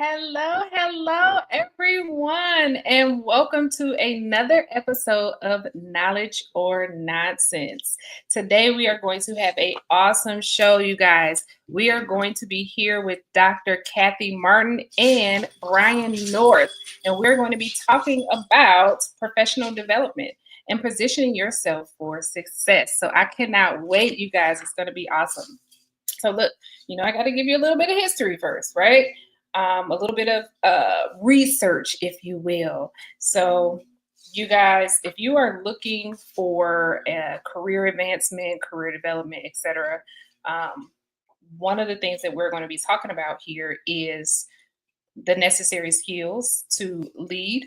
Hello, everyone, and welcome to another episode of Knowledge or Nonsense. Today, we are going to have an awesome show, you guys. We are going to be here with Dr. Kathy Martin and Brian North, and we're going to be talking about professional development and positioning yourself for success. So I cannot wait, you guys. It's going to be awesome. So look, I got to give you a little bit of history first, right? A little bit of research, if you will. So, you guys, if you are looking for career advancement, career development, etc., one of the things that we're going to be talking about here is the necessary skills to lead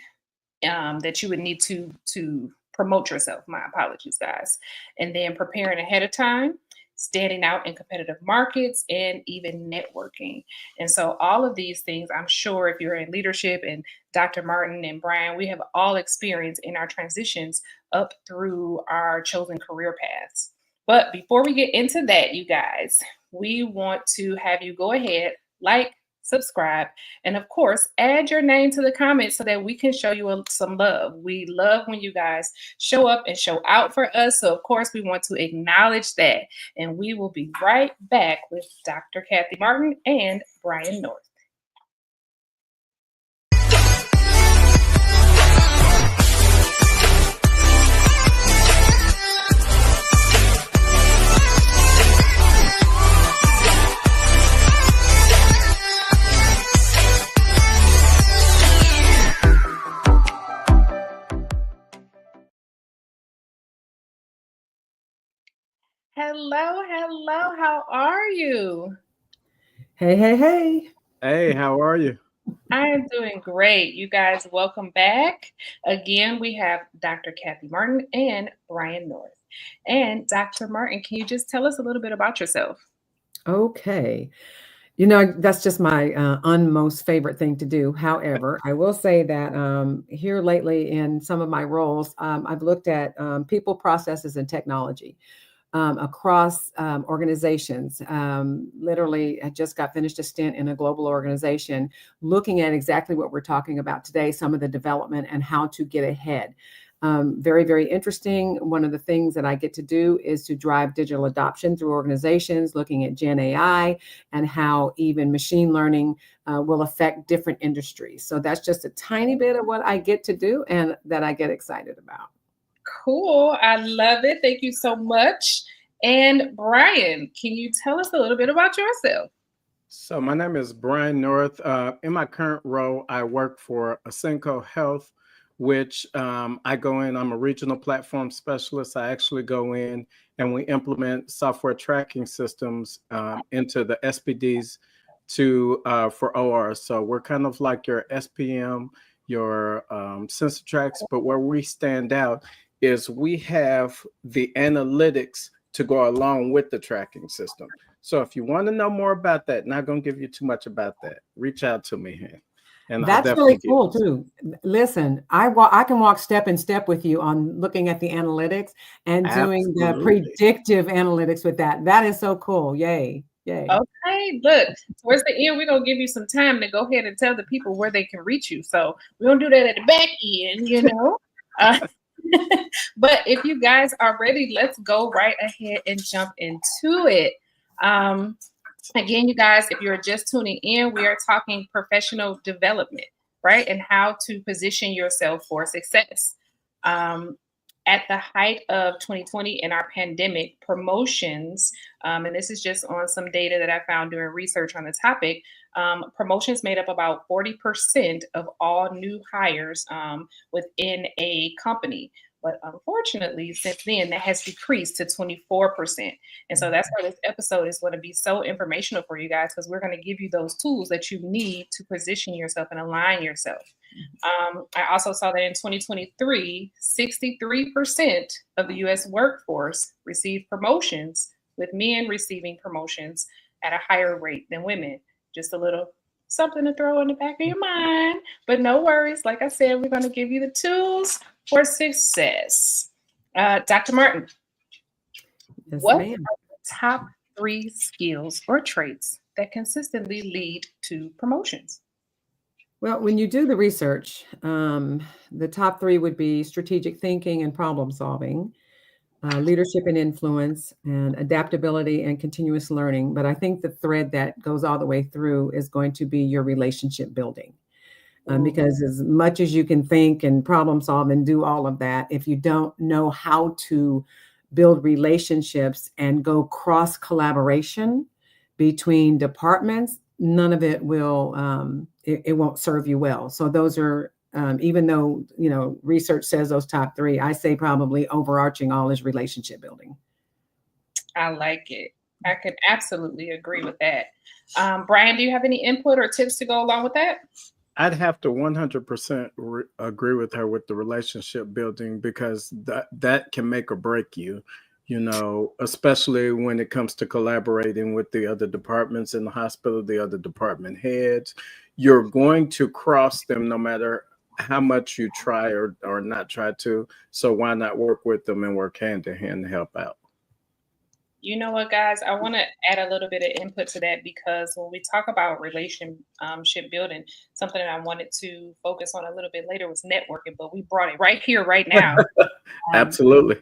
that you would need to promote yourself. My apologies, guys. And then preparing ahead of time, standing out in competitive markets, and even networking. And so all of these things, I'm sure if you're in leadership, and Dr. Martin and Brian, we have all experience in our transitions up through our chosen career paths. But before we get into that, you guys, we want to have you go ahead, subscribe, and of course, add your name to the comments so that we can show you some love. We love when you guys show up and show out for us. So, of course, we want to acknowledge that. And we will be right back with Dr. Kathy Martin and Brian North. Hello. How are you? Hey. Hey, how are you? I am doing great. You guys, welcome back. Again, we have Dr. Kathy Martin and Brian North. And Dr. Martin, can you just tell us a little bit about yourself? Okay. That's just my unmost favorite thing to do. However, I will say that here lately in some of my roles, I've looked at people, processes, and technology across organizations. Literally, I just got finished a stint in a global organization looking at exactly what we're talking about today, some of the development and how to get ahead. Very, very interesting. One of the things that I get to do is to drive digital adoption through organizations, looking at Gen AI and how even machine learning will affect different industries. So that's just a tiny bit of what I get to do and that I get excited about. Cool. I love it. Thank you so much. And Brian, can you tell us a little bit about yourself? So my name is Brian North. In my current role, I work for Asenco Health, which I go in, I'm a regional platform specialist. I actually go in and we implement software tracking systems into the SPDs for OR. So we're kind of like your SPM, your sensor tracks, but where we stand out is we have the analytics to go along with the tracking system. So if you want to know more about that, not going to give you too much about that, reach out to me here. And that's really cool too. Listen, I can walk step in step with you on looking at the analytics and doing the predictive analytics with that. That is so cool. Yay. Okay, look, towards the end, we're going to give you some time to go ahead and tell the people where they can reach you. So we're going to do that at the back end, But if you guys are ready, let's go right ahead and jump into it. Again, you guys, if you're just tuning in, we are talking professional development, right? And how to position yourself for success. At the height of 2020 and our pandemic, promotions, and this is just on some data that I found doing research on the topic, promotions made up about 40% of all new hires within a company. But unfortunately, since then, that has decreased to 24%. And so that's why this episode is going to be so informational for you guys, because we're going to give you those tools that you need to position yourself and align yourself. I also saw that in 2023, 63% of the U.S. workforce received promotions, with men receiving promotions at a higher rate than women. Just a little something to throw in the back of your mind. But no worries. Like I said, we're going to give you the tools for success. Dr. Martin, what are the top 3 skills or traits that consistently lead to promotions? Well, when you do the research, the top three would be strategic thinking and problem solving, leadership and influence, and adaptability and continuous learning. But I think the thread that goes all the way through is going to be your relationship building. Because as much as you can think and problem solve and do all of that, if you don't know how to build relationships and go cross collaboration between departments, none of it will, it won't serve you well. So those are, even though, research says those top three, I say probably overarching all is relationship building. I like it. I can absolutely agree with that. Brian, do you have any input or tips to go along with that? I'd have to 100% agree with her with the relationship building, because that can make or break you, especially when it comes to collaborating with the other departments in the hospital, the other department heads. You're going to cross them no matter how much you try or not try to. So why not work with them and work hand in hand to help out? You know what, guys? I want to add a little bit of input to that, because when we talk about relationship building, something that I wanted to focus on a little bit later was networking, but we brought it right here, right now. Absolutely.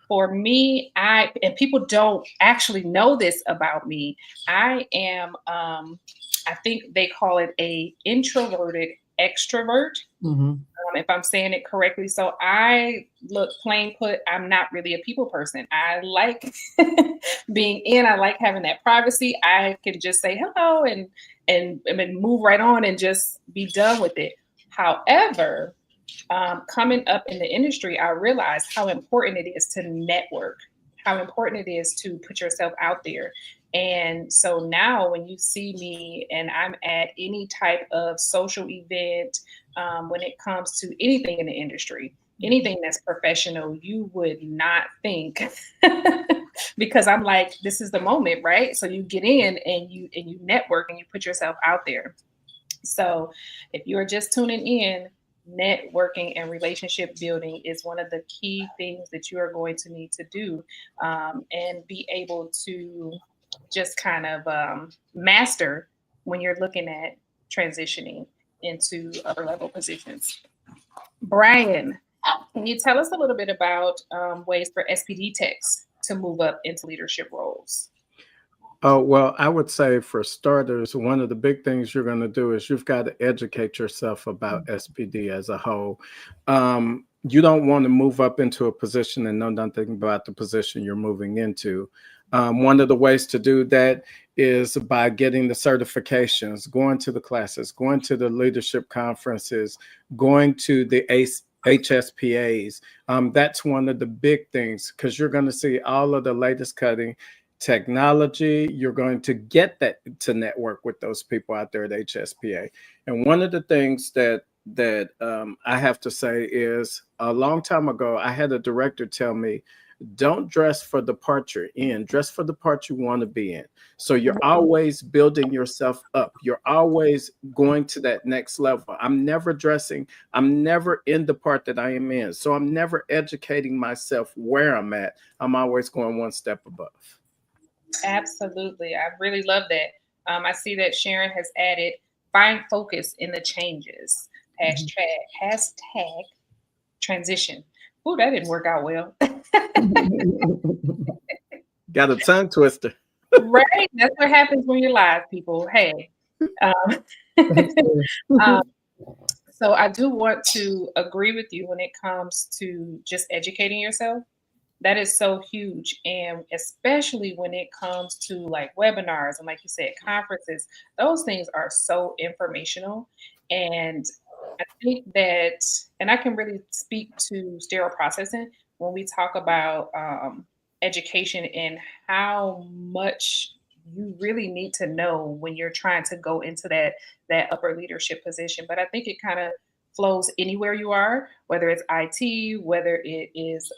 For me, and people don't actually know this about me, I am, I think they call it a introverted extrovert. Mm-hmm. If I'm saying it correctly. So I look, plain put, I'm not really a people person. I like being in, I like having that privacy. I can just say hello and move right on and just be done with it. However, coming up in the industry, I realized how important it is to network, how important it is to put yourself out there. And so now when you see me and I'm at any type of social event, when it comes to anything in the industry, anything that's professional, you would not think because I'm like, this is the moment, right? So you get in and you network and you put yourself out there. So if you're just tuning in, networking and relationship building is one of the key things that you are going to need to do, and be able to just kind of master when you're looking at transitioning into upper level positions. Brian, can you tell us a little bit about ways for SPD techs to move up into leadership roles? Oh, well, I would say for starters, one of the big things you're going to do is you've got to educate yourself about SPD as a whole. You don't want to move up into a position and know nothing about the position you're moving into. One of the ways to do that is by getting the certifications, going to the classes, going to the leadership conferences, going to the HSPAs. That's one of the big things, because you're going to see all of the latest cutting technology. You're going to get that to network with those people out there at HSPA. And one of the things that I have to say is, a long time ago, I had a director tell me, don't dress for the part you're in, dress for the part you want to be in. So you're always building yourself up. You're always going to that next level. I'm never dressing. I'm never in the part that I am in. So I'm never educating myself where I'm at. I'm always going one step above. Absolutely. I really love that. I see that Sharon has added find focus in the changes. Hashtag transition. Oh, that didn't work out well. Got a tongue twister. Right? That's what happens when you're live, people. Hey. So I do want to agree with you when it comes to just educating yourself. That is so huge. And especially when it comes to like webinars and, like you said, conferences, those things are so informational. And I think that, and I can really speak to sterile processing when we talk about education and how much you really need to know when you're trying to go into that upper leadership position. But I think it kind of flows anywhere you are, whether it's IT, whether it is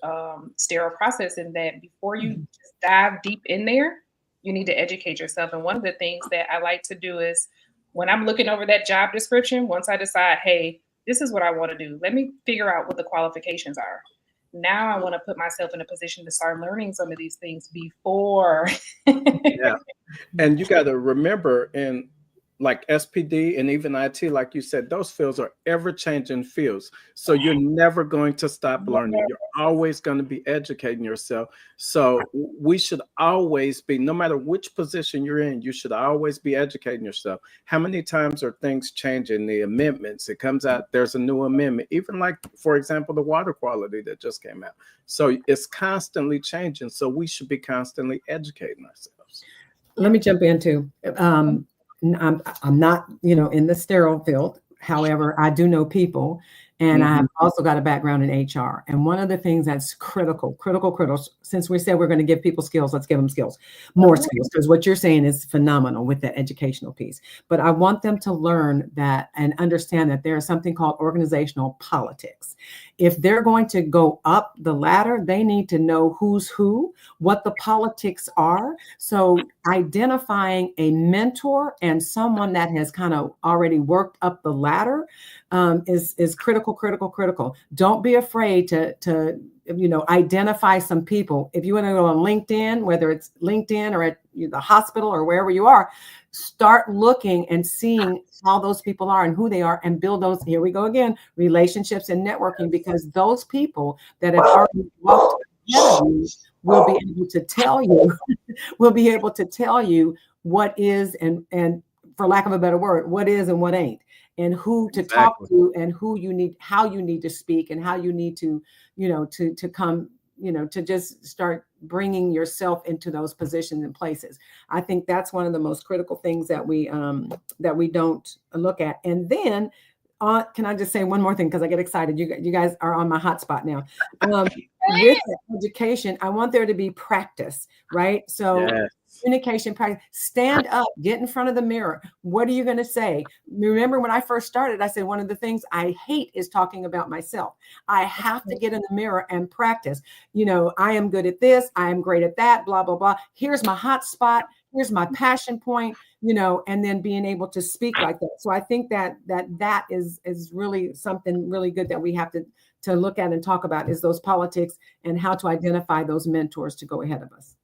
sterile processing, that before you just dive deep in there, you need to educate yourself. And one of the things that I like to do is when I'm looking over that job description, once I decide, hey, this is what I want to do, let me figure out what the qualifications are. Now I want to put myself in a position to start learning some of these things before. Yeah. And you got to remember, in like SPD and even IT, like you said, those fields are ever-changing fields. So you're never going to stop learning. You're always going to be educating yourself. So we should always be, no matter which position you're in, you should always be educating yourself. How many times are things changing? The amendments, it comes out, there's a new amendment, even like, for example, the water quality that just came out. So it's constantly changing. So we should be constantly educating ourselves. Let me jump into. I'm not, in the sterile field. However, I do know people, and I have also got a background in HR. And one of the things that's critical, since we said we're going to give people skills, let's give them skills, more skills, because what you're saying is phenomenal with that educational piece. But I want them to learn that and understand that there is something called organizational politics. If they're going to go up the ladder, they need to know who's who, what the politics are. So identifying a mentor and someone that has kind of already worked up the ladder is critical. Don't be afraid to identify some people. If you want to go on LinkedIn, whether it's LinkedIn or at the hospital or wherever you are, start looking and seeing how those people are and who they are, and build those, here we go again, relationships and networking, because those people that have already walked ahead of you will be able to tell you what is, and for lack of a better word, what is and what ain't, and who to talk to, and how you need to speak, and how you need to, to come, to just start bringing yourself into those positions and places. I think that's one of the most critical things that we don't look at. And then, can I just say one more thing, because I get excited? You guys are on my hot spot now. With education, I want there to be practice, right? So communication practice. Stand up, get in front of the mirror. What are you going to say? Remember when I first started, I said one of the things I hate is talking about myself. I have to get in the mirror and practice. I am good at this. I am great at that, blah, blah, blah. Here's my hot spot. Here's my passion point, and then being able to speak like that. So I think that is really something really good that we have to look at and talk about, is those politics and how to identify those mentors to go ahead of us.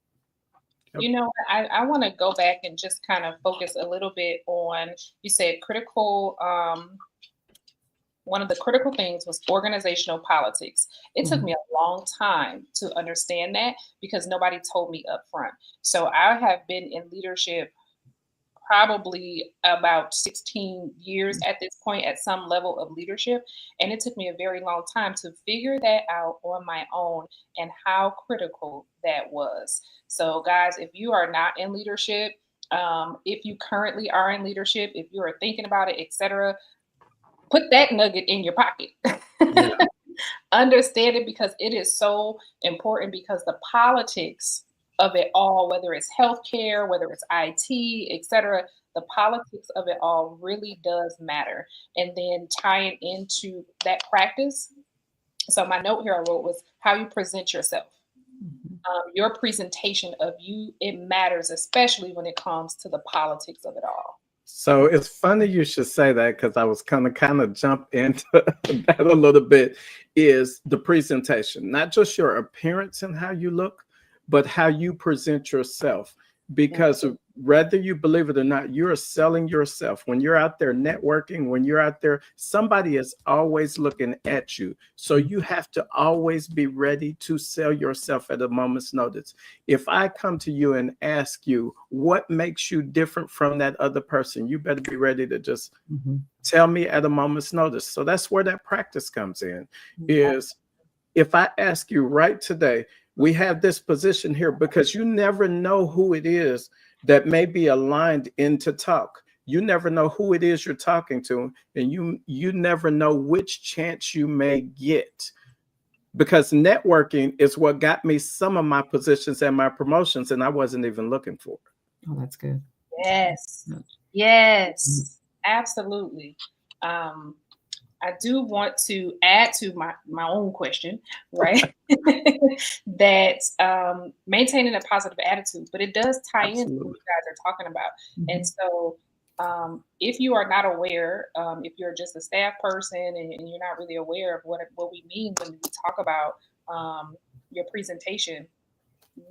I want to go back and just kind of focus a little bit on, you said critical, one of the critical things was organizational politics. It took me a long time to understand that, because nobody told me up front. So I have been in leadership probably about 16 years at this point, at some level of leadership. And it took me a very long time to figure that out on my own, and how critical that was. So guys, if you are not in leadership, if you currently are in leadership, if you are thinking about it, etc., put that nugget in your pocket. Understand it, because it is so important, because the politics of it all, whether it's healthcare, whether it's IT, etc., the politics of it all really does matter. And then tying into that practice. So my note here I wrote was how you present yourself. Your presentation of you, it matters, especially when it comes to the politics of it all. So it's funny you should say that, because I was kind of jump into that a little bit, is the presentation, not just your appearance and how you look, but how you present yourself. Because whether you believe it or not, you're selling yourself. When you're out there networking, when you're out there, somebody is always looking at you. So you have to always be ready to sell yourself at a moment's notice. If I come to you and ask you what makes you different from that other person, you better be ready to just tell me at a moment's notice. So that's where that practice comes in, is if I ask you right today, we have this position here, because you never know who it is that may be aligned in to talk. You never know who it is you're talking to, and you never know which chance you may get, because networking is what got me some of my positions and my promotions, and I wasn't even looking for it. Oh, that's good. Yes, absolutely. I do want to add to my own question, right? That maintaining a positive attitude, but it does tie into what you guys are talking about. And so if you are not aware, if you're just a staff person and you're not really aware of what we mean when we talk about your presentation,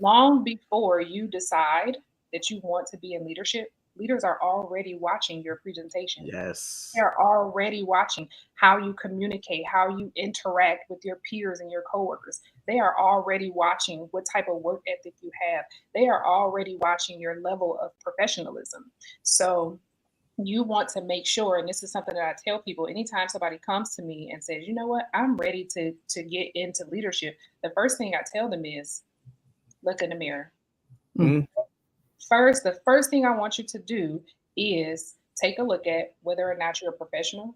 long before you decide that you want to be in leadership, leaders are already watching your presentation. Yes. They're already watching how you communicate, how you interact with your peers and your coworkers. They are already watching what type of work ethic you have. They are already watching your level of professionalism. So you want to make sure, and this is something that I tell people anytime somebody comes to me and says, you know what, I'm ready to get into leadership, the first thing I tell them is look in the mirror. Mm. The first thing I want you to do is take a look at whether or not you're a professional,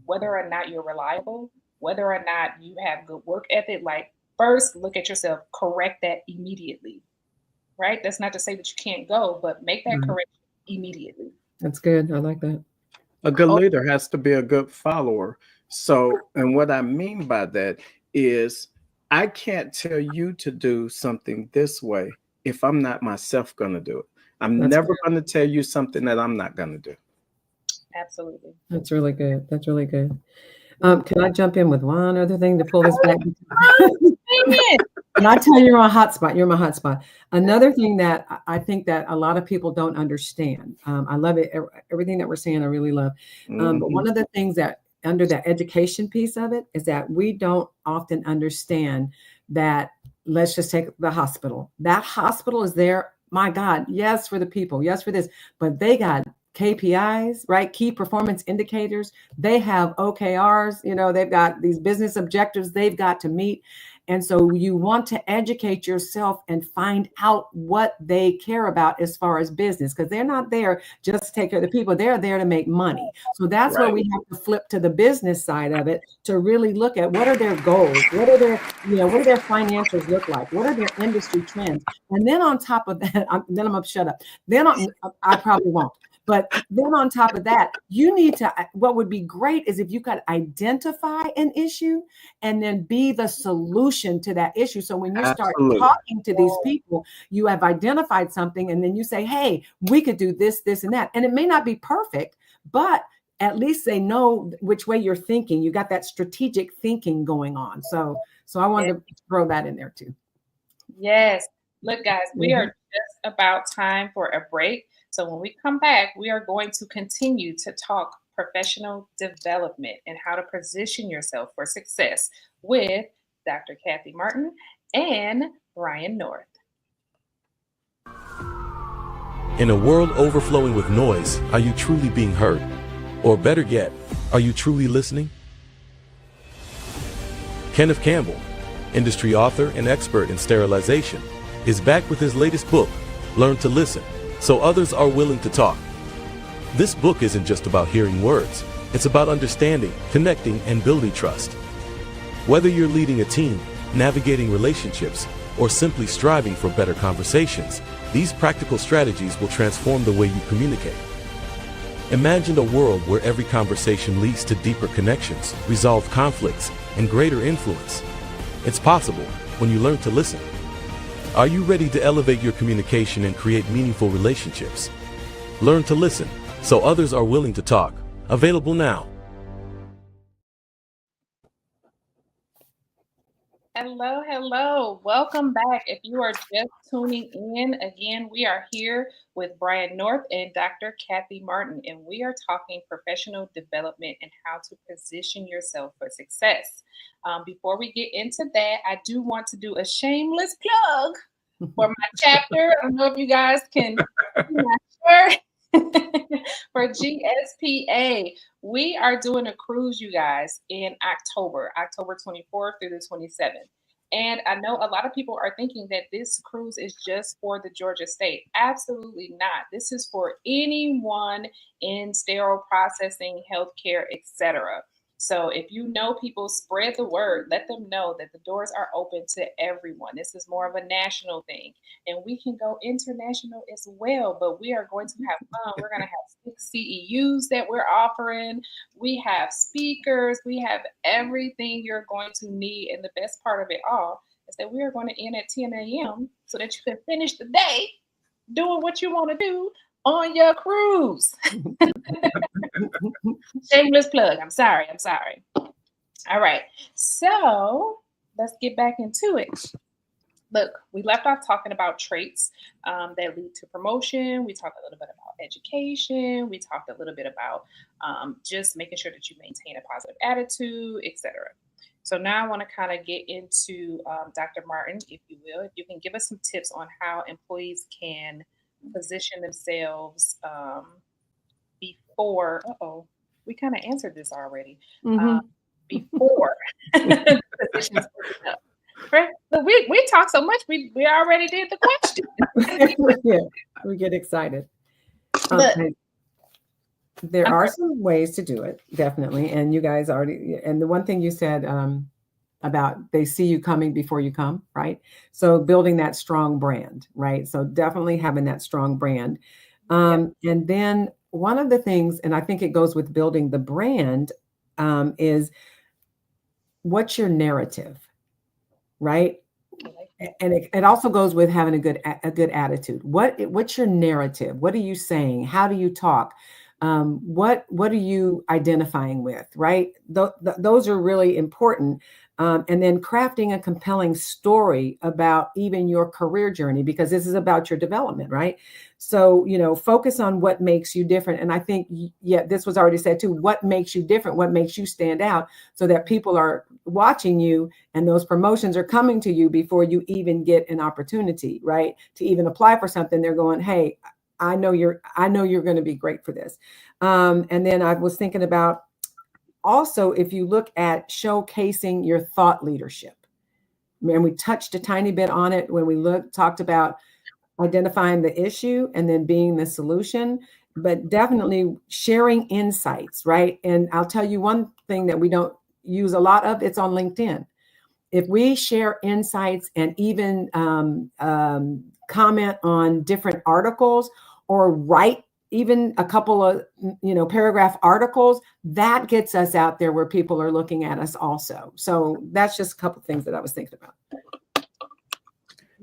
whether or not you're reliable, whether or not you have good work ethic. Like, first, look at yourself, correct that immediately, right? That's not to say that you can't go, but make that correction immediately. That's good. I like that. A good leader has to be a good follower. So, and what I mean by that is I can't tell you to do something this way if I'm not myself going to do it. I'm That's never good. going to tell you something that I'm not going to do. Absolutely. That's really good. That's really good. Can I jump in with one other thing to pull this back? And I tell you, you're my hotspot. You're my hotspot. Another thing that I think that a lot of people don't understand. I love it. Everything that we're saying, I really love. But one of the things that under the education piece of it is that we don't often understand that. Let's just take the hospital. That hospital is there. My God, yes, for the people, yes, for this, but they got KPIs, right? Key performance indicators. They have OKRs, they've got these business objectives they've got to meet. And so you want to educate yourself and find out what they care about as far as business, because they're not there just to take care of the people. They're there to make money. So that's where we have to flip to the business side of it to really look at what are their goals? What are their, what do their financials look like? What are their industry trends? And then on top of that, then I'm going to shut up. I probably won't. But then on top of that, you need to, what would be great is if you could identify an issue and then be the solution to that issue. So when you start talking to these people, you have identified something and then you say, hey, we could do this, this, and that. And it may not be perfect, but at least they know which way you're thinking. You got that strategic thinking going on. So I wanted to throw that in there too. Yes. Look, guys, we are just about time for a break. So when we come back, we are going to continue to talk professional development and how to position yourself for success with Dr. Kathy Martin and Brian North. In a world overflowing with noise, are you truly being heard? Or better yet, are you truly listening? Kenneth Campbell, industry author and expert in sterilization, is back with his latest book, Learn to Listen, so others are willing to talk. This book isn't just about hearing words. It's about understanding, connecting, and building trust. Whether you're leading a team, navigating relationships, or simply striving for better conversations, these practical strategies will transform the way you communicate. Imagine a world where every conversation leads to deeper connections, resolved conflicts, and greater influence. It's possible when you learn to listen. Are you ready to elevate your communication and create meaningful relationships? Learn to listen, so others are willing to talk. Available now. Hello. Welcome back. If you are just tuning in, again, we are here with Brian North and Dr. Kathy Martin, and we are talking professional development and how to position yourself for success. Before we get into that, I do want to do a shameless plug for my chapter. I don't know if you guys can see my shirt. For GSPA, we are doing a cruise, you guys, in October 24th through the 27th. And I know a lot of people are thinking that this cruise is just for the Georgia state. Absolutely not. This is for anyone in sterile processing, healthcare, etc. So if you know people, spread the word. Let them know that the doors are open to everyone. This is more of a national thing. And we can go international as well, but we are going to have fun. We're going to have 6 CEUs that we're offering. We have speakers. We have everything you're going to need. And the best part of it all is that we are going to end at 10 a.m. so that you can finish the day doing what you want to do on your cruise. Shameless plug. I'm sorry. All right. So let's get back into it. Look, we left off talking about traits that lead to promotion. We talked a little bit about education. We talked a little bit about just making sure that you maintain a positive attitude, etc. So now I want to kind of get into Dr. Martin, if you will. If you can give us some tips on how employees can position themselves before. We kind of answered this already. Before positions open up. Right? But we talk so much, we already did the question. Yeah, we get excited. But there are some ways to do it, definitely. And you guys already, and the one thing you said about they see you coming before you come, right? So building that strong brand, right? So definitely having that strong brand. And then one of the things, and I think it goes with building the brand, is what's your narrative, right? And it also goes with having a good attitude. What's your narrative? What are you saying? How do you talk? What are you identifying with, right? Those are really important. And then crafting a compelling story about even your career journey, because this is about your development, right? So, focus on what makes you different. And I think, this was already said too, what makes you different, what makes you stand out, so that people are watching you and those promotions are coming to you before you even get an opportunity, right? To even apply for something. They're going, hey, I know you're going to be great for this. And then I was thinking about also, if you look at showcasing your thought leadership, and we touched a tiny bit on it when we talked about identifying the issue and then being the solution, but definitely sharing insights, right? And I'll tell you one thing that we don't use a lot of, it's on LinkedIn. If we share insights and even comment on different articles or write even a couple of, paragraph articles, that gets us out there where people are looking at us also. So that's just a couple of things that I was thinking about.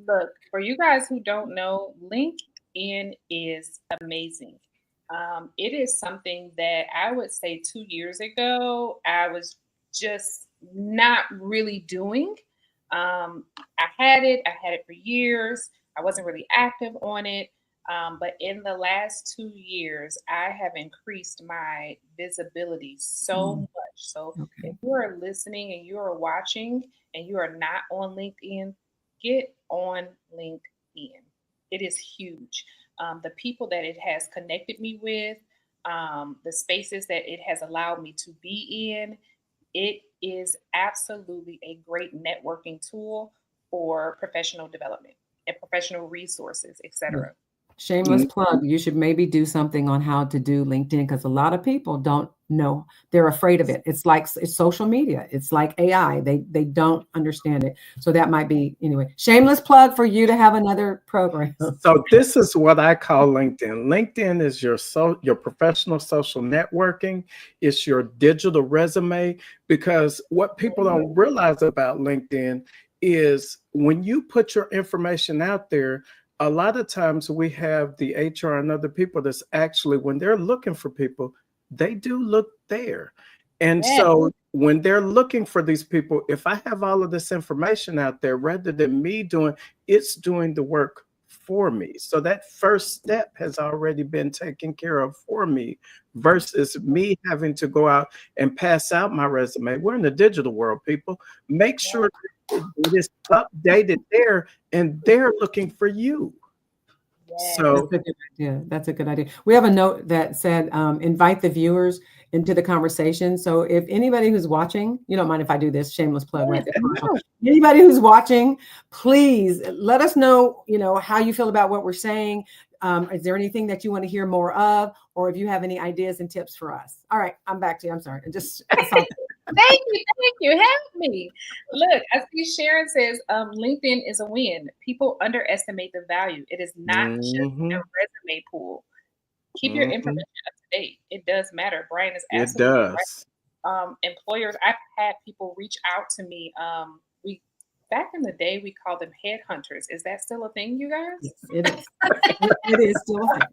Look, for you guys who don't know, LinkedIn is amazing. It is something that I would say 2 years ago, I was just not really doing. I had it for years. I wasn't really active on it. But in the last 2 years, I have increased my visibility so much. So if you are listening and you are watching and you are not on LinkedIn, get on LinkedIn. It is huge. The people that it has connected me with, the spaces that it has allowed me to be in, it is absolutely a great networking tool for professional development and professional resources, etc. Shameless plug. You should maybe do something on how to do LinkedIn, because a lot of people don't know. They're afraid of it. It's social media. It's like AI. They don't understand it. So that might be, anyway, shameless plug for you to have another program. So this is what I call LinkedIn. LinkedIn is your professional social networking. It's your digital resume, because what people don't realize about LinkedIn is when you put your information out there, a lot of times we have the HR and other people that's actually, when they're looking for people, they do look there. And so when they're looking for these people, if I have all of this information out there, rather than me doing, it's doing the work for me. So that first step has already been taken care of for me, versus me having to go out and pass out my resume. We're in the digital world, people. Make sure it is updated there, and they're looking for you. So that's a good idea. We have a note that said, invite the viewers into the conversation. So if anybody who's watching, you don't mind if I do this shameless plug right there. Anybody who's watching, please let us know, how you feel about what we're saying. Is there anything that you want to hear more of, or if you have any ideas and tips for us? All right, I'm back to you. I'm sorry. Thank you. Help me. Look, I see Sharon says LinkedIn is a win. People underestimate the value. It is not just a resume pool. Keep your information up to date. It does matter. Brian is absolutely right. Employers, I've had people reach out to me. Back in the day, we called them headhunters. Is that still a thing, you guys? Yes, it is. It is still a thing.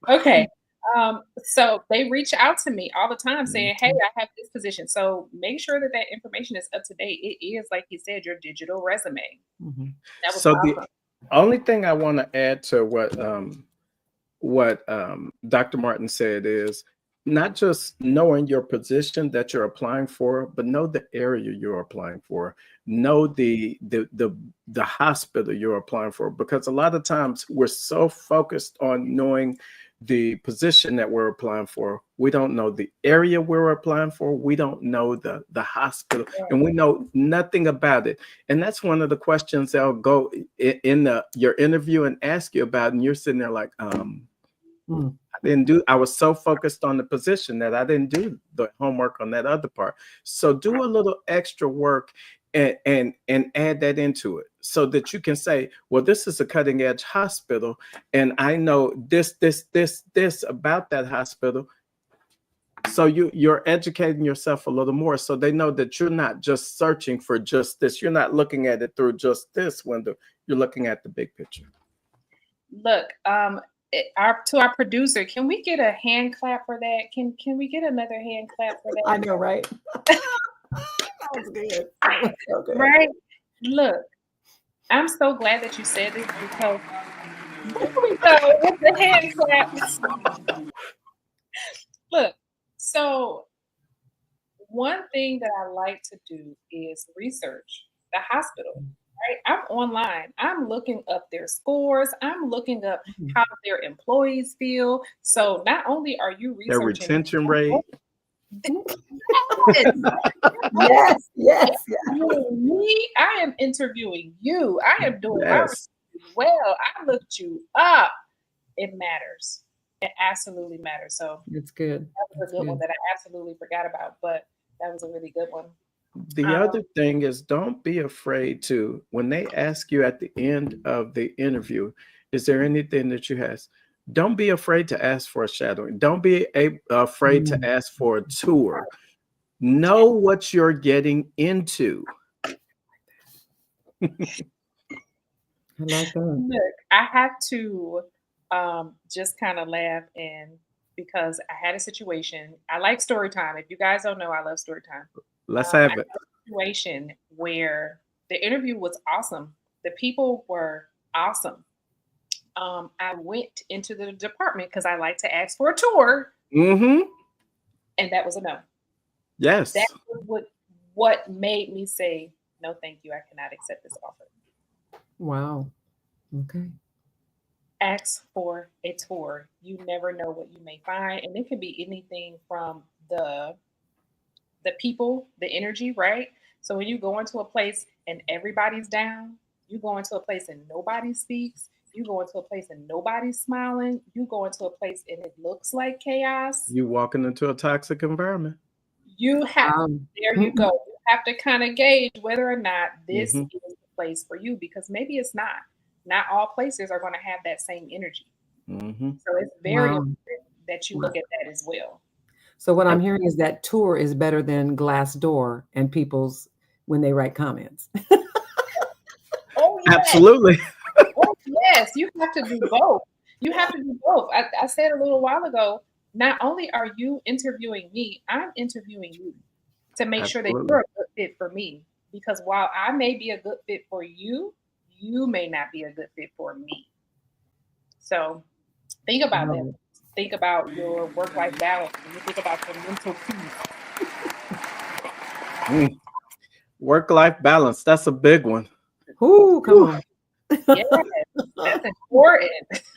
Okay. So they reach out to me all the time saying, hey, I have this position. So make sure that that information is up to date. It is, like you said, your digital resume. Mhm. That was So awesome. the only thing I want to add to what Dr. Martin said is not just knowing your position that you're applying for, but know the area you're applying for. Know the hospital you're applying for, because a lot of times we're so focused on knowing the position that we're applying for, we don't know the area we're applying for, we don't know the hospital, and we know nothing about it. And that's one of the questions they'll go in your interview and ask you about, and you're sitting there like, I was so focused on the position that I didn't do the homework on that other part. So do a little extra work and add that into it, so that you can say, well, this is a cutting edge hospital, and I know this about that hospital. So you're educating yourself a little more, so they know that you're not just searching for just this. You're not looking at it through just this window. You're looking at the big picture. Look, to our producer, can we get a hand clap for that? Can we get another hand clap for that? I know, right? That was good. That was so good. Right? Look, I'm so glad that you said this, because there we go with the hand claps. Look, so one thing that I like to do is research the hospital. Right? I'm online. I'm looking up their scores. I'm looking up how their employees feel. So not only are you Their researching retention rate. Yes. Me, I am interviewing you. I am doing my Yes. research well. I looked you up. It matters. It absolutely matters. So It's good. that was a good one that I absolutely forgot about, but that was a really good one. The other thing is, don't be afraid to, when they ask you at the end of the interview, is there anything that you have? Don't be afraid to ask for a shadowing. Don't be afraid to ask for a tour. Know what you're getting into. I like that. Look, I have to just kind of laugh, and because I had a situation. I like story time. If you guys don't know, I love story time. Let's I have had it. a situation where the interview was awesome. The people were awesome. I went into the department because I like to ask for a tour, Mm-hmm. and that was a no. Yes. That was what made me say, no, thank you. I cannot accept this offer. Wow. Okay. Ask for a tour. You never know what you may find. And it could be anything from the people, the energy, right? So when you go into a place and everybody's down, you go into a place and nobody speaks, you go into a place and nobody's smiling, you go into a place and it looks like chaos. You walking into a toxic environment. You have, there you go. You have to kind of gauge whether or not this is the place for you, because maybe it's not. Not all places are going to have that same energy. So it's very important that you look at that as well. So what I'm hearing is that tour is better than Glassdoor and people's when they write comments. Oh, yes. Absolutely. Oh, yes, you have to do both. You have to do both. I said a little while ago, not only are you interviewing me, I'm interviewing you to make sure that you're a good fit for me. Because while I may be a good fit for you, you may not be a good fit for me. So think about that. Think about your work-life balance. And you think about your mental peace. Work-life balance. That's a big one. Ooh, come on. Yes, that's important.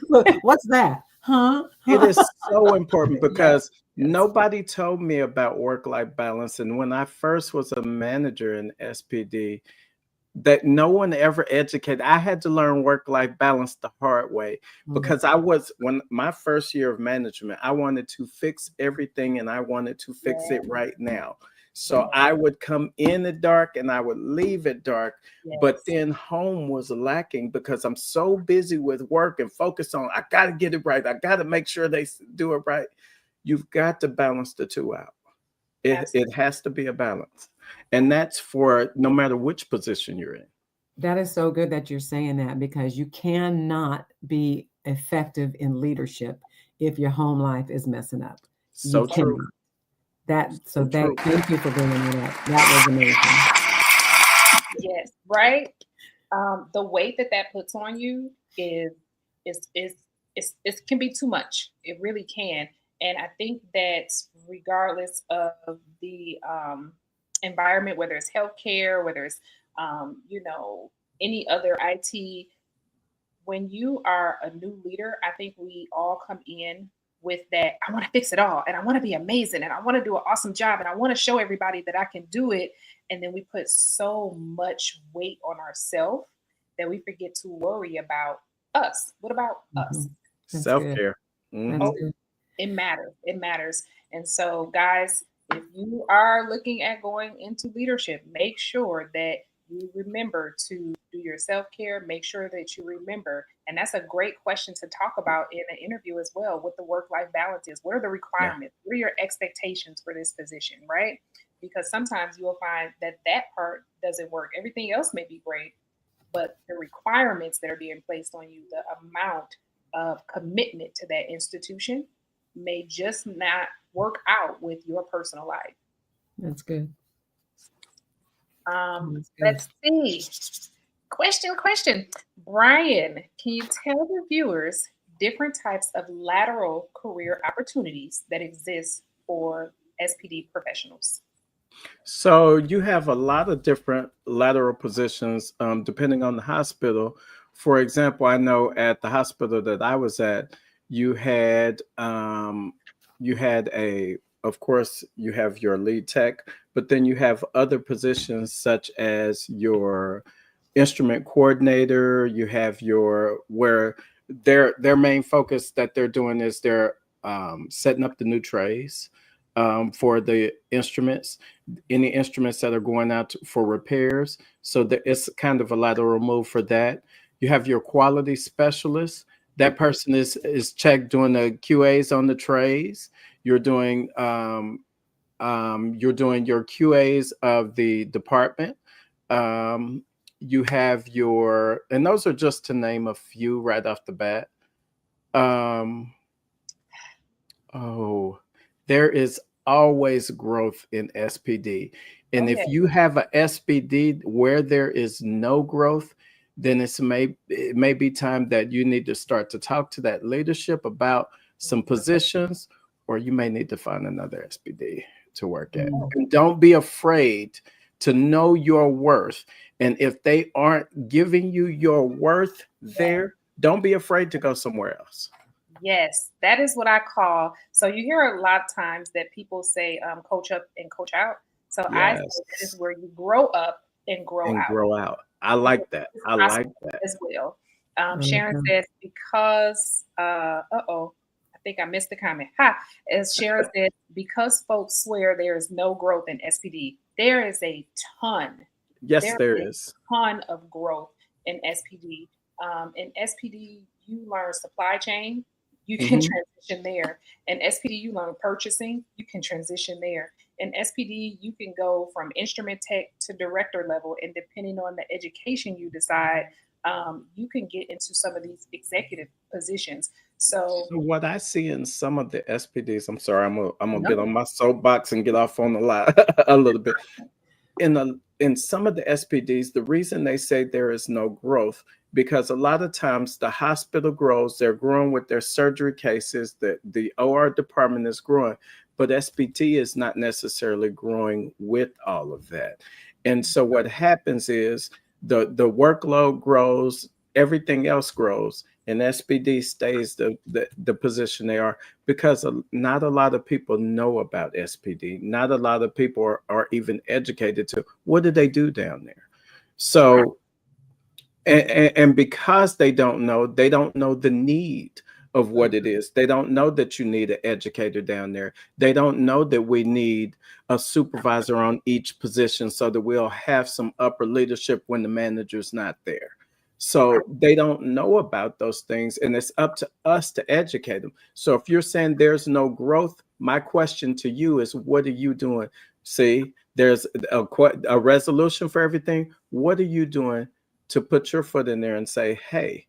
Look, what's that? Huh? It is so important because nobody told me about work-life balance. And when I first was a manager in SPD, that no one ever educated. I had to learn work-life balance the hard way, because when my first year of management, I wanted to fix everything and I wanted to fix it right now. So I would come in it dark and I would leave it dark, but then home was lacking because I'm so busy with work and focused on, I got to get it right. I got to make sure they do it right. You've got to balance the two out. It has to be a balance. And that's for no matter which position you're in. That is so good that you're saying that, because you cannot be effective in leadership if your home life is messing up. So You true. cannot. So true. Thank you for bringing that up. That was amazing. Yes, right. The weight that puts on you is it can be too much. It really can. And I think that regardless of the environment, whether it's healthcare, whether it's you know, any other IT, when you are a new leader, I think we all come in with that. I want to fix it all and I want to be amazing and I want to do an awesome job and I want to show everybody that I can do it. And then we put so much weight on ourselves that we forget to worry about us. What about us? That's Self-care. That's Oh, good. it matters. It matters. And so, guys, if you are looking at going into leadership, make sure that you remember to do your self care. Make sure that you remember. And that's a great question to talk about in an interview as well, what the work life balance is. What are the Yeah. requirements? What are your expectations for this position, right? Because sometimes you will find that that part doesn't work. Everything else may be great, but the requirements that are being placed on you, the amount of commitment to that institution may just not work out with your personal life. That's good. That's good. Let's see. Question. Brian, can you tell the viewers different types of lateral career opportunities that exist for SPD professionals? So you have a lot of different lateral positions depending on the hospital. For example, I know at the hospital that I was at, you had of course, you have your lead tech, but then you have other positions such as your instrument coordinator. You have your where their main focus that they're doing is they're setting up the new trays for the instruments, any instruments that are going out for repairs. So that it's kind of a lateral move for that. You have your quality specialist. That person is checked doing the QAs on the trays. You're doing your QAs of the department. You have your, and those are just to name a few right off the bat. Oh, there is always growth in SPD. And if Okay. you have a SPD where there is no growth, then it may be time that you need to start to talk to that leadership about some positions, or you may need to find another SPD to work at. And don't be afraid to know your worth. And if they aren't giving you your worth there, don't be afraid to go somewhere else. Yes, that is what I call. So you hear a lot of times that people say coach up and coach out. So I say Yes. that is where you grow up and grow And out. grow out. I like that. I like that. As well. Sharon says, because, I think I missed the comment. As Sharon said, because folks swear there is no growth in SPD, there is a ton. Yes, there is. A ton of growth in SPD. In SPD, you learn supply chain, you can transition there. In SPD, you learn purchasing, you can transition there. In SPD, you can go from instrument tech to director level, and depending on the education you decide, you can get into some of these executive positions. So what I see in some of the SPDs, I'm sorry, I'm gonna get on my soapbox and get off on the line a little bit. In some of the SPDs, the reason they say there is no growth, because a lot of times the hospital grows, they're growing with their surgery cases, the OR department is growing, but SPT is not necessarily growing with all of that. And so what happens is the workload grows, everything else grows, and SPD stays the position they are, because not a lot of people know about SPD. Not a lot of people are even educated to what do they do down there. So, and because they don't know the need of what it is. They don't know that you need an educator down there. They don't know that we need a supervisor on each position so that we'll have some upper leadership when the manager's not there. So they don't know about those things, and it's up to us to educate them. So if you're saying there's no growth, my question to you is, what are you doing? See, there's a resolution for everything. What are you doing to put your foot in there and say, hey,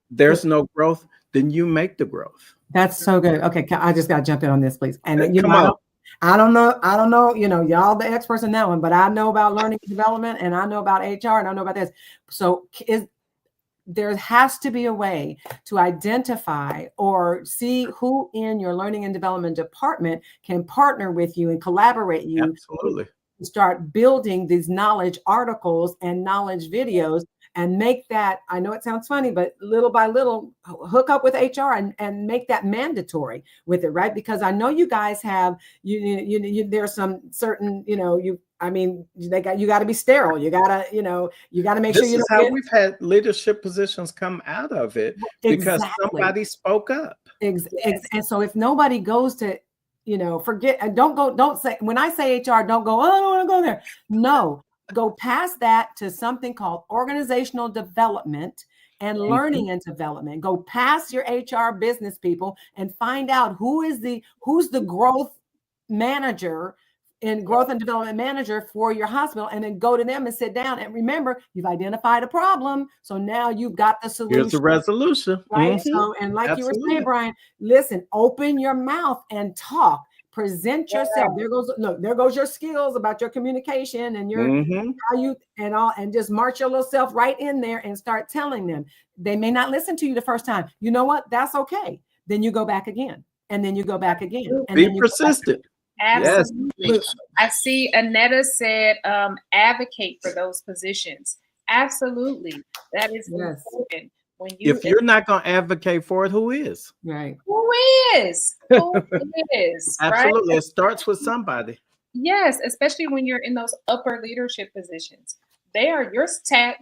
there's no growth? then you make the growth. That's so good. Okay, I just got to jump in on this, please. And Come on. I don't know, y'all the experts in that one, but I know about learning and development, and I know about HR, and I know about this. So there has to be a way to identify or see who in your learning and development department can partner with you and collaborate you. Absolutely. Start building these knowledge articles and knowledge videos and make that, I know it sounds funny, but little by little, hook up with HR and make that mandatory with it, right? Because I know you guys have, there's some certain, you got to be sterile. You got to make sure you This is how we've had leadership positions come out of it because somebody spoke up. And so if nobody goes to, forget, and don't say, when I say HR, don't go, oh, I don't want to go there. No, go past that to something called organizational development and learning and development. Go past your HR business people and find out who's the growth manager and growth and development manager for your hospital, and then go to them and sit down. And remember, you've identified a problem. So now you've got the solution. Here's the resolution. Right. So, and like you were saying, Brian, listen, open your mouth and talk. Present yourself. There goes your skills about your communication and your how you and all, and just march your little self right in there and start telling them. They may not listen to you the first time. You know what? That's okay. Then you go back again, and then you go back again. And be persistent. Absolutely. Yes. I see Annetta said advocate for those positions. Absolutely. That is important. If you're not going to advocate for it, who is? Right. Who is? Who is? Absolutely. Right? It starts with somebody. Yes, especially when you're in those upper leadership positions. They are your staff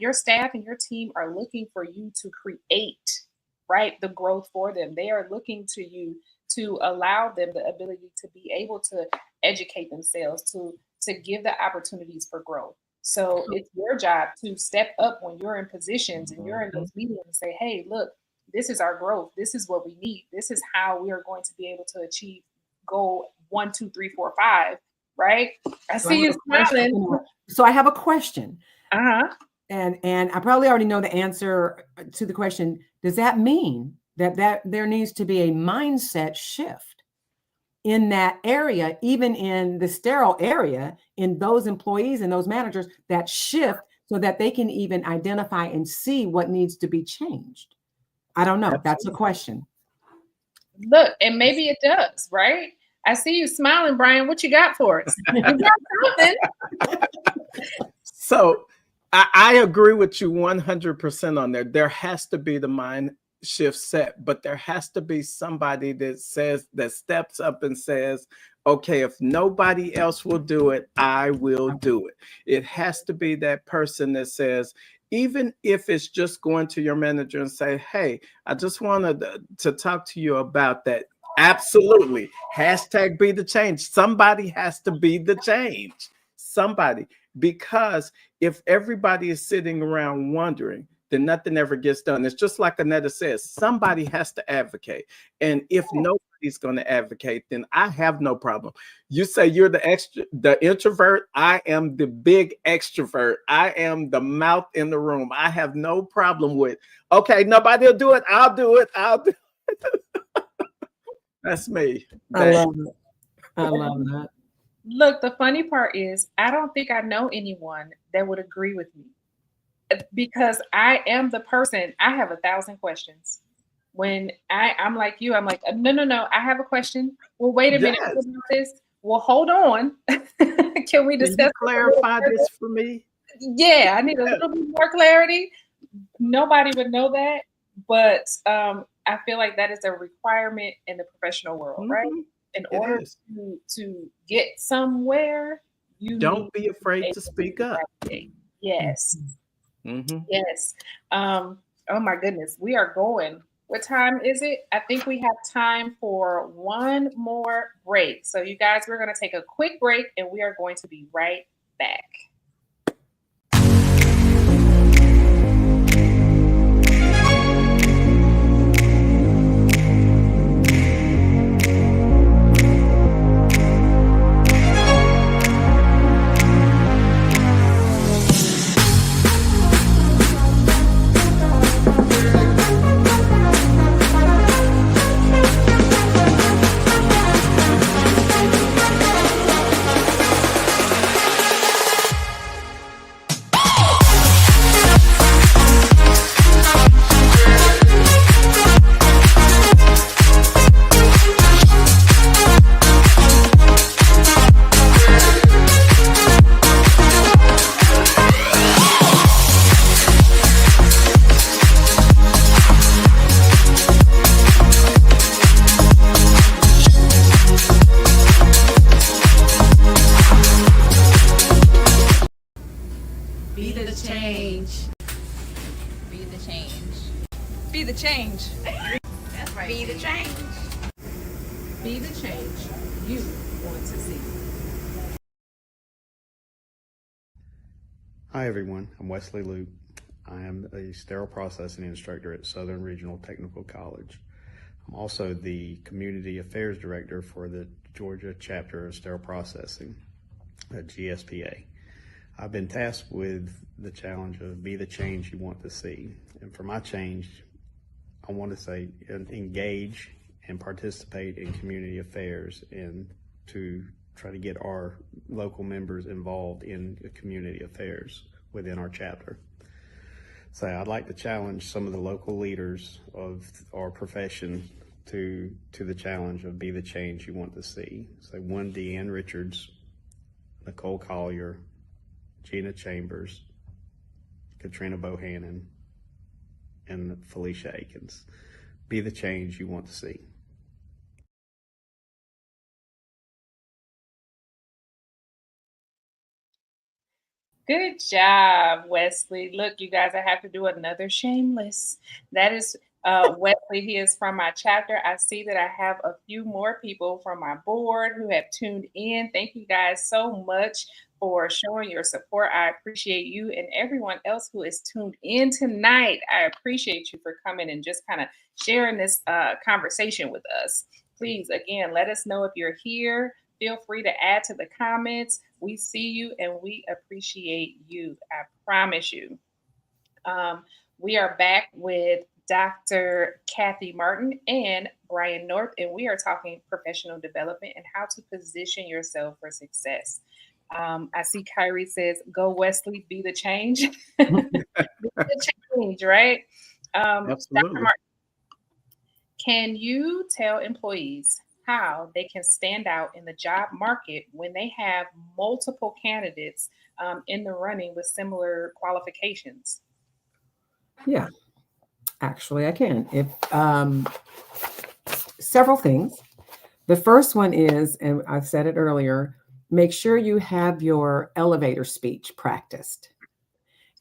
and your team are looking for you to create, right, the growth for them. They are looking to you to allow them the ability to be able to educate themselves, to give the opportunities for growth. So it's your job to step up when you're in positions and you're in those meetings and say, hey, look, this is our growth. This is what we need. This is how we are going to be able to achieve goal 1, 2, 3, 4, 5, right? I see you smiling. So I have a question. Uh-huh. And I probably already know the answer to the question. Does that mean that there needs to be a mindset shift in that area, even in the sterile area, in those employees and those managers, that shift so that they can even identify and see what needs to be changed? I don't know. Absolutely. That's a question. Look, and maybe it does, right? I see you smiling, Brian. What you got for us? You got something. So I agree with you 100% on there. There has to be the mind shift set, but there has to be somebody that steps up and says, okay, if nobody else will do it, I will do it. It has to be that person that says, even if it's just going to your manager and say, hey, I just wanted to talk to you about that. Absolutely. Hashtag be the change. Somebody has to be the change. Somebody. Because if everybody is sitting around wondering, then nothing ever gets done. It's just like Annetta says, somebody has to advocate. And if nobody's going to advocate, then I have no problem. You say you're the introvert. I am the big extrovert. I am the mouth in the room. I have no problem with, okay, nobody will do it. I'll do it. That's me. I love it. I love that. Look, the funny part is I don't think I know anyone that would agree with me. Because I am the person, I have 1,000 questions. When I'm like you, I'm like, no, I have a question. Well, wait a minute. What about this? Well, hold on. Can we discuss? Can you clarify this for me? Yeah, I need a little bit more clarity. Nobody would know that, but I feel like that is a requirement in the professional world, right? In order to get somewhere, you don't be afraid to speak up. Yes. Yes. Oh my goodness, we are going. What time is it? I think we have time for one more break. So you guys, we're going to take a quick break and we are going to be right back. Be the change. That's right. Be the change. Be the change you want to see. Hi everyone, I'm Wesley Luke. I am a sterile processing instructor at Southern Regional Technical College. I'm also the Community Affairs Director for the Georgia chapter of Sterile Processing, GSPA. I've been tasked with the challenge of be the change you want to see. And for my change, I want to say engage and participate in community affairs and to try to get our local members involved in community affairs within our chapter. So I'd like to challenge some of the local leaders of our profession to the challenge of be the change you want to see. So one, Deanne Richards, Nicole Collier, Gina Chambers, Katrina Bohannon, and Felicia Akins. Be the change you want to see. Good job, Wesley. Look, you guys, I have to do another shameless. That is Wesley. He is from my chapter. I see that I have a few more people from my board who have tuned in. Thank you guys so much for showing your support. I appreciate you and everyone else who is tuned in tonight. I appreciate you for coming and just kind of sharing this conversation with us. Please, again, let us know if you're here. Feel free to add to the comments. We see you and we appreciate you. I promise you. We are back with Dr. Kathy Martin and Brian North, and we are talking professional development and how to position yourself for success. I see Kyrie says, go Wesley, be the change. Be the change, right? Absolutely. Dr. Martin, can you tell employees how they can stand out in the job market when they have multiple candidates in the running with similar qualifications? Yeah, actually, I can. If several things. The first one is, and I've said it earlier, make sure you have your elevator speech practiced.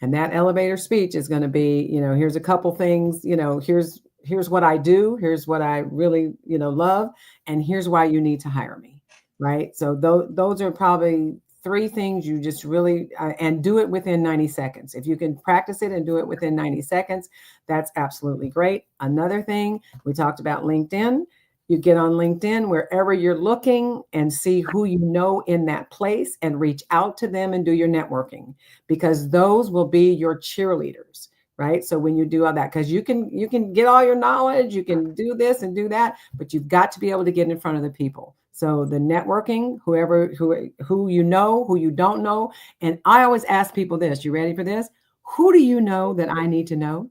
And that elevator speech is going to be, here's a couple things, here's what I do, here's what I really, love, and here's why you need to hire me, right? So those are probably three things you just really, and do it within 90 seconds. If you can practice it and do it within 90 seconds, that's absolutely great. Another thing, we talked about LinkedIn. You get on LinkedIn wherever you're looking and see who you know in that place and reach out to them and do your networking, because those will be your cheerleaders, right? So when you do all that, because you can get all your knowledge, you can do this and do that, but you've got to be able to get in front of the people. So the networking, who you know, who you don't know. And I always ask people this, you ready for this? Who do you know that I need to know?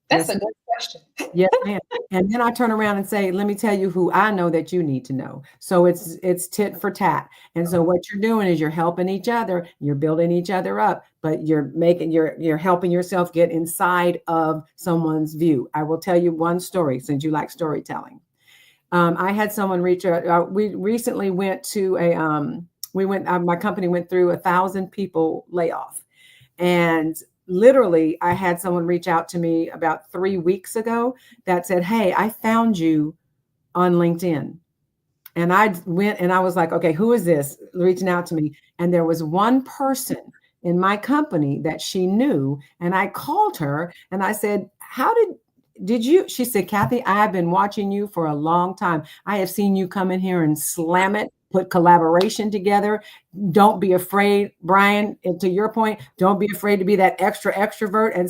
That's a good question. Yes, ma'am. And then I turn around and say, let me tell you who I know that you need to know. So it's tit for tat. And so what you're doing is you're helping each other, you're building each other up, but you're helping yourself get inside of someone's view. I will tell you one story since you like storytelling. I had someone reach out. We recently went to my company went through 1,000 people layoff. And literally, I had someone reach out to me about 3 weeks ago that said, hey, I found you on LinkedIn. And I went and I was like, okay, who is this reaching out to me? And there was one person in my company that she knew. And I called her and I said, did you? She said, Kathy, I've been watching you for a long time. I have seen you come in here and slam it, put collaboration together. Don't be afraid, Brian, and to your point, don't be afraid to be that extrovert and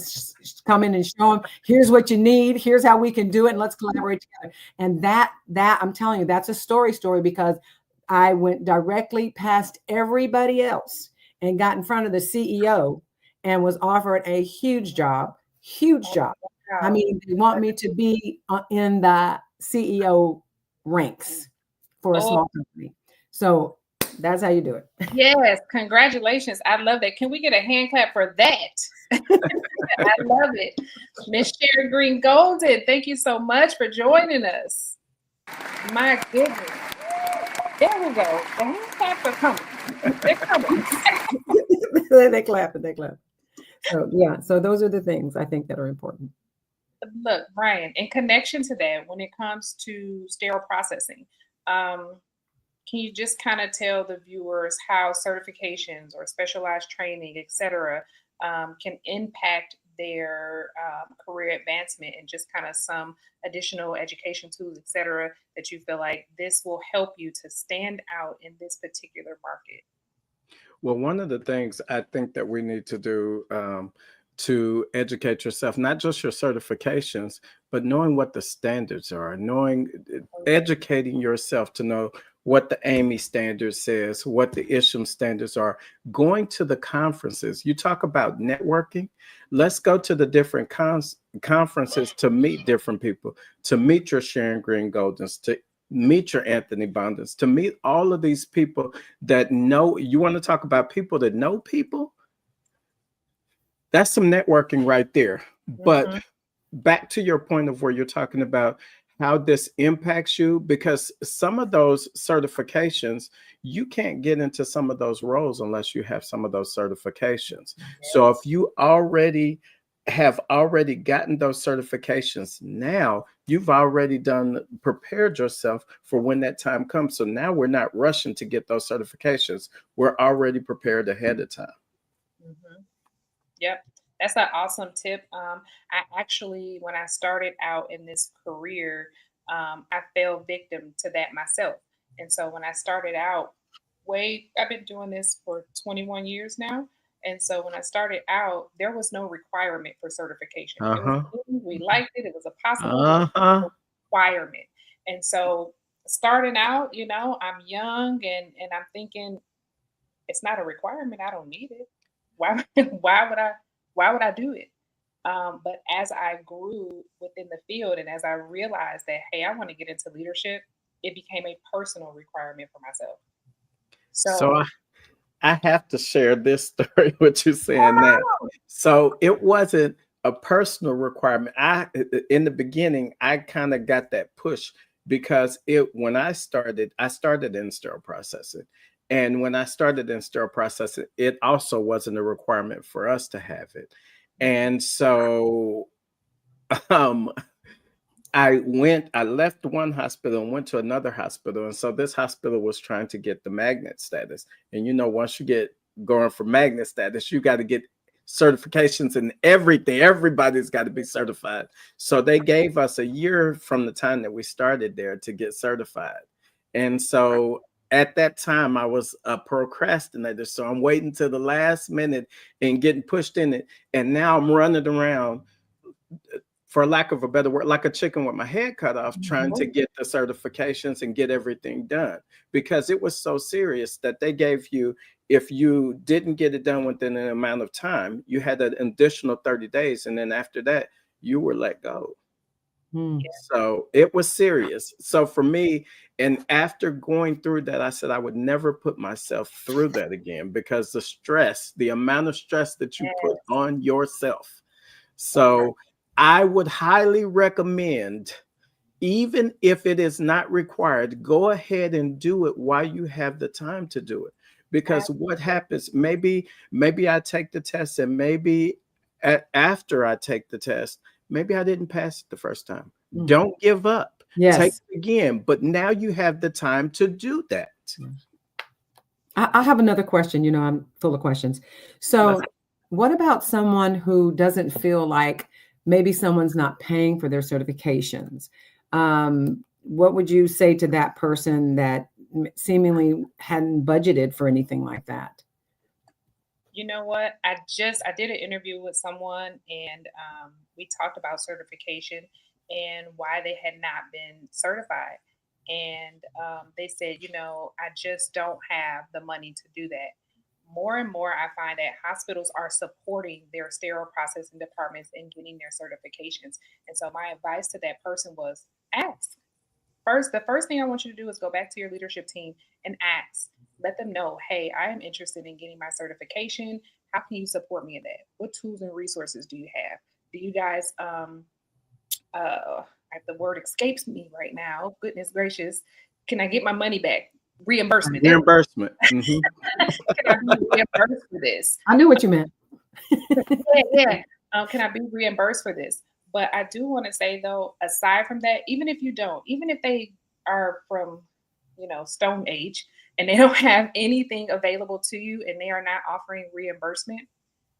come in and show them, here's what you need. Here's how we can do it. And let's collaborate together. And that I'm telling you, that's a story because I went directly past everybody else and got in front of the CEO and was offered a huge job. I mean, they want me to be in the CEO ranks for a small company. So that's how you do it. Yes, congratulations. I love that. Can we get a hand clap for that? I love it. Miss Sherry Green Golden, thank you so much for joining us. My goodness. There we go. The hand claps are coming. They're coming. They clap. So yeah, so those are the things I think that are important. Look, Brian, in connection to that, when it comes to sterile processing, can you just kind of tell the viewers how certifications or specialized training, et cetera, can impact their career advancement, and just kind of some additional education tools, et cetera, that you feel like this will help you to stand out in this particular market? Well, one of the things I think that we need to do to educate yourself, not just your certifications, but knowing what the standards are, knowing, educating yourself to know what the AMI standard says, what the ISHM standards are, going to the conferences. You talk about networking. Let's go to the different conferences to meet different people, to meet your Sharon Green Goldens, to meet your Anthony Bondens, to meet all of these people that know. You want to talk about people that know people? That's some networking right there. But back to your point of where you're talking about how this impacts you, because some of those certifications, you can't get into some of those roles unless you have some of those certifications. So if you have already gotten those certifications, now you've already prepared yourself for when that time comes. So now we're not rushing to get those certifications. We're already prepared ahead of time. Yep. That's an awesome tip. I actually, when I started out in this career, I fell victim to that myself. And so when I started out, I've been doing this for 21 years now. And so when I started out, there was no requirement for certification. It was we liked it. It was a possible requirement. And so starting out, I'm young and I'm thinking it's not a requirement. I don't need it. Why would I do it? But as I grew within the field and as I realized that, hey, I want to get into leadership, it became a personal requirement for myself. So I have to share this story with you saying that. So it wasn't a personal requirement. In the beginning, I kind of got that push because when I started in sterile processing. And when I started in sterile processing, it also wasn't a requirement for us to have it. And so I left one hospital and went to another hospital. And so this hospital was trying to get the magnet status. And once you get going for magnet status, you got to get certifications and everything. Everybody's got to be certified. So they gave us a year from the time that we started there to get certified. And so at that time, I was a procrastinator. So I'm waiting till the last minute and getting pushed in it. And now I'm running around, for lack of a better word, like a chicken with my head cut off, trying to get the certifications and get everything done, because it was so serious that they gave you, if you didn't get it done within an amount of time, you had an additional 30 days. And then after that, you were let go. So it was serious. So for me, and after going through that, I said I would never put myself through that again, because the amount of stress that you put on yourself. So I would highly recommend, even if it is not required, go ahead and do it while you have the time to do it. Because what happens, maybe I take the test, and maybe after I take the test, maybe I didn't pass it the first time. Don't give up. Take it again. But now you have the time to do that. I have another question. I'm full of questions. So what about someone who doesn't feel like maybe someone's not paying for their certifications? What would you say to that person that seemingly hadn't budgeted for anything like that? You know what? I did an interview with someone, and we talked about certification and why they had not been certified. And they said, I just don't have the money to do that. More and more, I find that hospitals are supporting their sterile processing departments in getting their certifications. And so my advice to that person was ask. The first thing I want you to do is go back to your leadership team and ask. Let them know, hey, I am interested in getting my certification. How can you support me in that? What tools and resources do you have? Do you guys, the word escapes me right now. Goodness gracious. Can I get my money back? Reimbursement. Reimbursement. Can I be reimbursed for this? I knew what you meant. Yeah. Can I be reimbursed for this? But I do want to say though, aside from that, even if you don't, even if they are from, Stone Age and they don't have anything available to you and they are not offering reimbursement,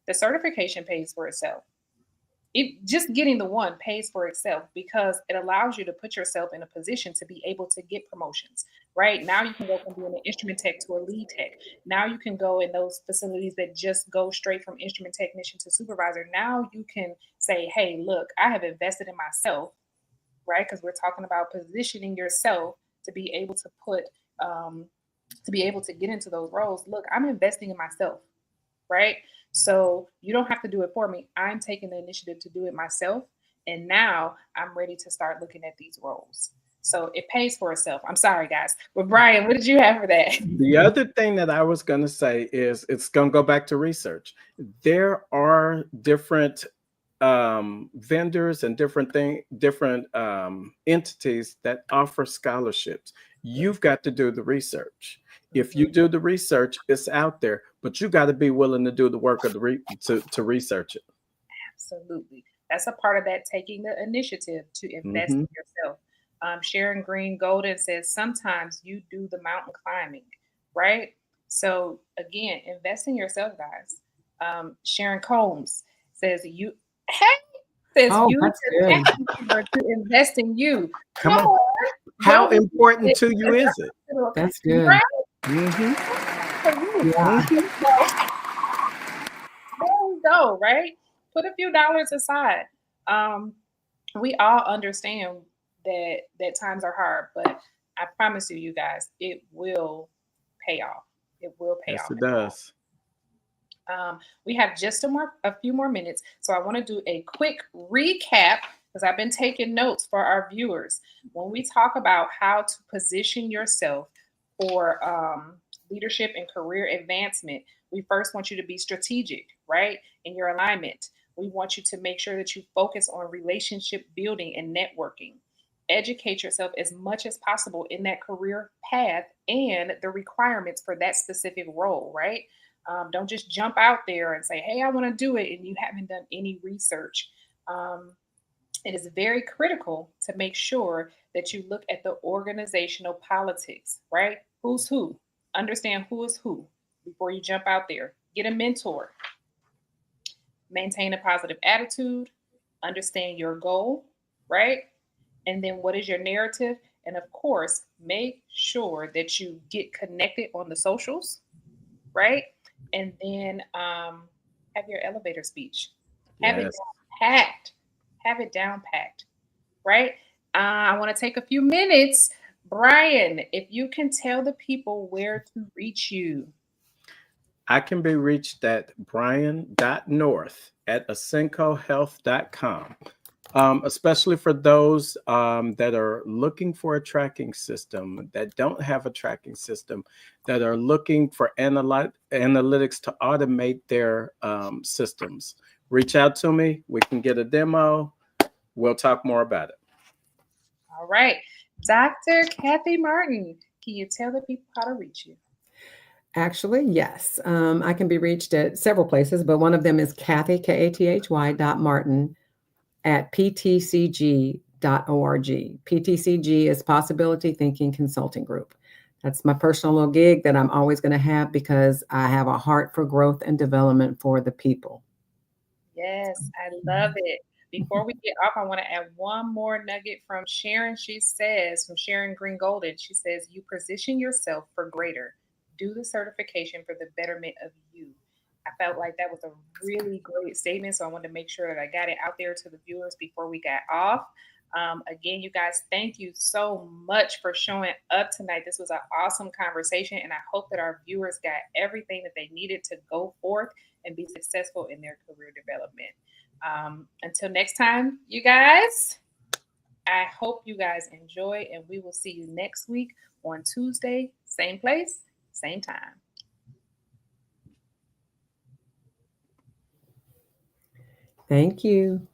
the certification pays for itself. Just getting the one pays for itself because it allows you to put yourself in a position to be able to get promotions. Right now, you can go from being an instrument tech to a lead tech. Now you can go in those facilities that just go straight from instrument technician to supervisor. Now you can say, "Hey, look, I have invested in myself." Right, because we're talking about positioning yourself to be able to to be able to get into those roles. Look, I'm investing in myself, right? So you don't have to do it for me. I'm taking the initiative to do it myself. And now I'm ready to start looking at these roles. So it pays for itself. I'm sorry, guys. But Brian, what did you have for that? The other thing that I was going to say is it's going to go back to research. There are different vendors and different entities that offer scholarships. You've got to do the research. If you do the research, it's out there, but you got to be willing to do the work of to research it. Absolutely. That's a part of that, taking the initiative to invest in yourself. Sharon Green Golden says sometimes you do the mountain climbing, right? So again, invest in yourself, guys. Sharon Combs says you to invest in you. Come on. How important to you is it? That's good. Right? Yeah. There we go, right? Put a few dollars aside. We all understand that times are hard, but I promise you guys, it will pay off. It will pay off. Yes, it does. We have just a few more minutes, so I want to do a quick recap because I've been taking notes for our viewers. When we talk about how to position yourself for leadership and career advancement, we first want you to be strategic, right, in your alignment. We want you to make sure that you focus on relationship building and networking. Educate yourself as much as possible in that career path and the requirements for that specific role, right? Don't just jump out there and say, "Hey, I want to do it," and you haven't done any research. It is very critical to make sure that you look at the organizational politics, right? Who's who? Understand who is who before you jump out there. Get a mentor. Maintain a positive attitude. Understand your goal, right? And then what is your narrative? And of course, make sure that you get connected on the socials, right? And then have your elevator speech. Have it down packed. Have it down packed, right? I want to take a few minutes. Brian, if you can tell the people where to reach you. I can be reached at brian.north@asencohealth.com. Especially for those that are looking for a tracking system, that don't have a tracking system, that are looking for analytics to automate their systems. Reach out to me. We can get a demo. We'll talk more about it. All right. Dr. Kathy Martin, can you tell the people how to reach you? Actually, yes. I can be reached at several places, but one of them is Kathy, Kathy.Martin at ptcg.org. PTCG is Possibility Thinking Consulting Group. That's my personal little gig that I'm always going to have because I have a heart for growth and development for the people. Yes, I love it. Before we get off, I want to add one more nugget from Sharon. She says, from Sharon Green Golden, she says, you position yourself for greater. Do the certification for the betterment of you. I felt like that was a really great statement. So I wanted to make sure that I got it out there to the viewers before we got off. Again, you guys, thank you so much for showing up tonight. This was an awesome conversation, and I hope that our viewers got everything that they needed to go forth and be successful in their career development. Until next time, you guys, I hope you guys enjoy, and we will see you next week on Tuesday, same place, same time. Thank you.